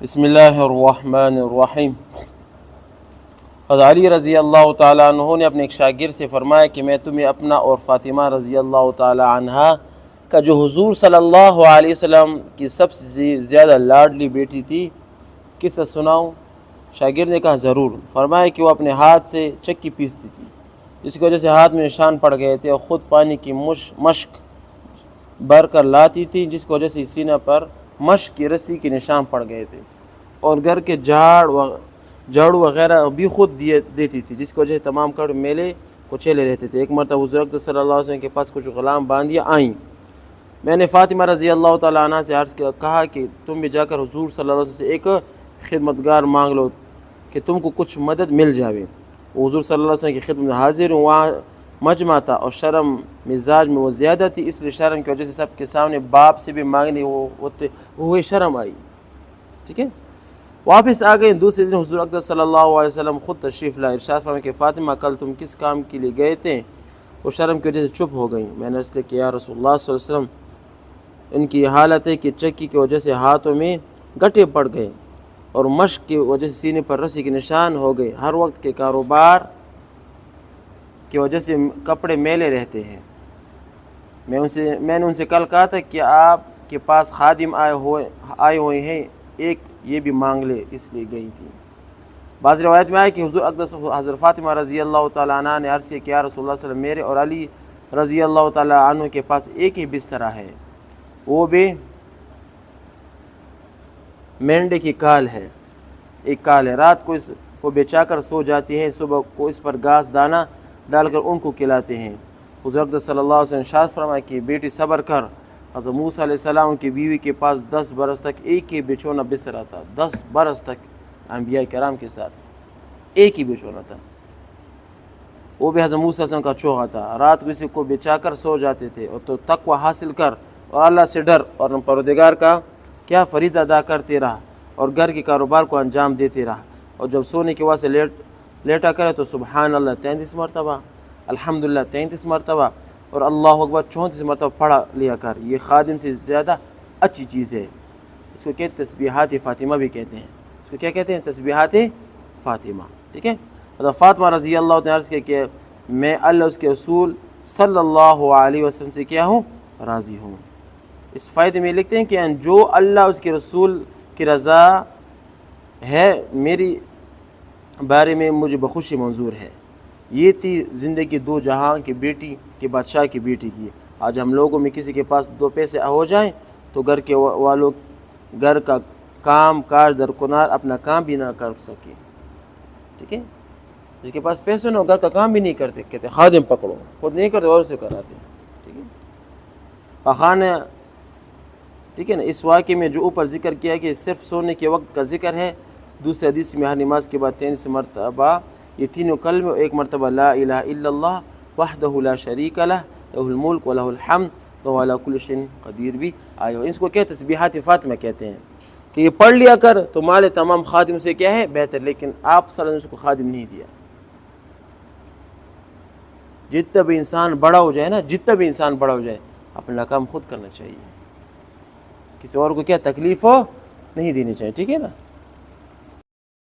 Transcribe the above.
بسم اللہ الرحمن الرحیم۔ حضرت علی رضی اللہ تعالیٰ عنہ نے اپنے ایک شاگرد سے فرمایا کہ میں تمہیں اپنا اور فاطمہ رضی اللہ تعالیٰ عنہا کا جو حضور صلی اللہ علیہ وسلم کی سب سے زیادہ لاڈلی بیٹی تھی قصہ سناؤں؟ شاگرد نے کہا ضرور۔ فرمایا کہ وہ اپنے ہاتھ سے چکی پیستی تھی، جس کی وجہ سے ہاتھ میں نشان پڑ گئے تھے، اور خود پانی کی مشک بھر کر لاتی تھی، جس کی وجہ سے سینہ پر مشک کی رسی کے نشان پڑ گئے تھے، اور گھر کے جھاڑو وغیرہ بھی خود دیتی تھی، جس کی وجہ سے تمام کپڑے میلے کچیلے رہتے تھے۔ ایک مرتبہ حضور اقدس صلی اللہ علیہ وسلم کے پاس کچھ غلام باندیاں آئیں۔ میں نے فاطمہ رضی اللہ تعالیٰ عنہ سے عرض کہا کہ تم بھی جا کر حضور صلی اللہ علیہ وسلم سے ایک خدمتگار مانگ لو کہ تم کو کچھ مدد مل جاوے۔ وہ حضور صلی اللہ علیہ وسلم کی خدمت میں حاضر ہوں۔ وہاں مجمع تھا اور شرم مزاج میں وہ زیادہ تھی، اس لیے شرم کی وجہ سے سب کے سامنے باپ سے بھی مانگنی وہ شرم آئی۔ ٹھیک ہے، واپس آ گئے۔ دوسرے دن حضور اقدس صلی اللہ علیہ وسلم خود تشریف لائے۔ ارشاد فرمایا کہ فاطمہ کل تم کس کام کے لیے گئے تھے؟ وہ شرم کی وجہ سے چپ ہو گئیں۔ میں نے عرض کیا کہ یا رسول اللہ صلی اللہ علیہ وسلم، ان کی یہ حالت ہے کہ چکی کی وجہ سے ہاتھوں میں گٹھے پڑ گئے اور مشق کی وجہ سے سینے پر رسی کے نشان ہو گئے۔ ہر وقت کے کاروبار کی وجہ سے کپڑے میلے رہتے ہیں۔ میں نے ان سے کل کہا تھا کہ آپ کے پاس خادم آئے ہوئے ہیں، ایک یہ بھی مانگ لے، اس لیے گئی تھی۔ بعض روایت میں آئے کہ حضور اقدس حضرت فاطمہ رضی اللہ تعالیٰ عنہ نے عرض کیا کہ یا رسول اللہ صلی اللہ علیہ وسلم، میرے اور علی رضی اللہ تعالیٰ عنہ کے پاس ایک ہی بسترا ہے، وہ بھی مینڈے کی کال ہے، ایک کال ہے، رات کو اس کو بچا کر سو جاتی ہے، صبح کو اس پر گھاس دانہ ڈال کر ان کو کھلاتے ہیں۔ حضور اقدس صلی اللہ علیہ وسلم ارشاد فرمایا کہ بیٹی صبر کر۔ حضرت موسیٰ علیہ السلام کی بیوی کے پاس 10 برس تک ایک ہی بچھونا بستر تھا، 10 برس تک انبیاء کرام کے ساتھ ایک ہی بچھونا تھا، وہ بھی حضرت موسیٰ علیہ السلام کا چوغا تھا۔ رات کو اسی کو بچا کر سو جاتے تھے، اور تو تقوی حاصل کر اور اللہ سے ڈر اور پروردگار کا کیا فریضہ ادا کرتے رہا، اور گھر کے کاروبار کو انجام دیتے رہا، اور جب سونے کے واسطے لیٹا کرے تو سبحان اللہ 33 مرتبہ، الحمدللہ 33 مرتبہ، اور اللہ اکبر 34 مرتبہ پڑھا لیا کر۔ یہ خادم سے زیادہ اچھی چیز ہے۔ اس کو کہتے تسبیحات فاطمہ بھی کہتے ہیں۔ اس کو کیا کہتے ہیں؟ تسبیحات فاطمہ۔ ٹھیک ہے، حضرت فاطمہ رضی اللہ عنہا نے عرض کیا کہ میں اللہ اس کے رسول صلی اللہ علیہ وسلم سے کیا ہوں؟ راضی ہوں۔ اس فائدے میں لکھتے ہیں کہ جو اللہ اس کے رسول کی رضا ہے، میری بارے میں مجھے بخوشی منظور ہے۔ یہ تھی زندگی دو جہاں کی بیٹی کے بادشاہ کی بیٹی کی۔ آج ہم لوگوں میں کسی کے پاس 2 پیسے ہو جائیں تو گھر کے والوں گھر کا کام کاج درکنار اپنا کام بھی نہ کر سکے۔ ٹھیک ہے، جس کے پاس پیسے نہ ہو گھر کا کام بھی نہیں کرتے، کہتے خادم پکڑو، خود نہیں کرتے اور سے کراتے۔ ٹھیک ہے، پخانا، ٹھیک ہے نا۔ اس واقعے میں جو اوپر ذکر کیا کہ صرف سونے کے وقت کا ذکر ہے، دوسرے حدیث میں ہر نماز کے بعد 33 مرتبہ یہ تینوں کلمے، ایک مرتبہ لا الہ الا اللہ وحدہ لا شریک لہ لہ الملک و لہ الحمد وہو علی کل شیء قدیر بھی آئے ہو۔ اس کو کیا تسبیحات فاطمہ کہتے ہیں کہ یہ پڑھ لیا کر تو مال تمام خادم سے کیا ہے؟ بہتر، لیکن آپ صلی اللہ علیہ وسلم نے اس کو خادم نہیں دیا۔ جتنا بھی انسان بڑا ہو جائے نا، جتنا بھی انسان بڑا ہو جائے، اپنا کام خود کرنا چاہیے، کسی اور کو کیا تکلیف ہو نہیں دینی چاہیے۔ ٹھیک ہے نا۔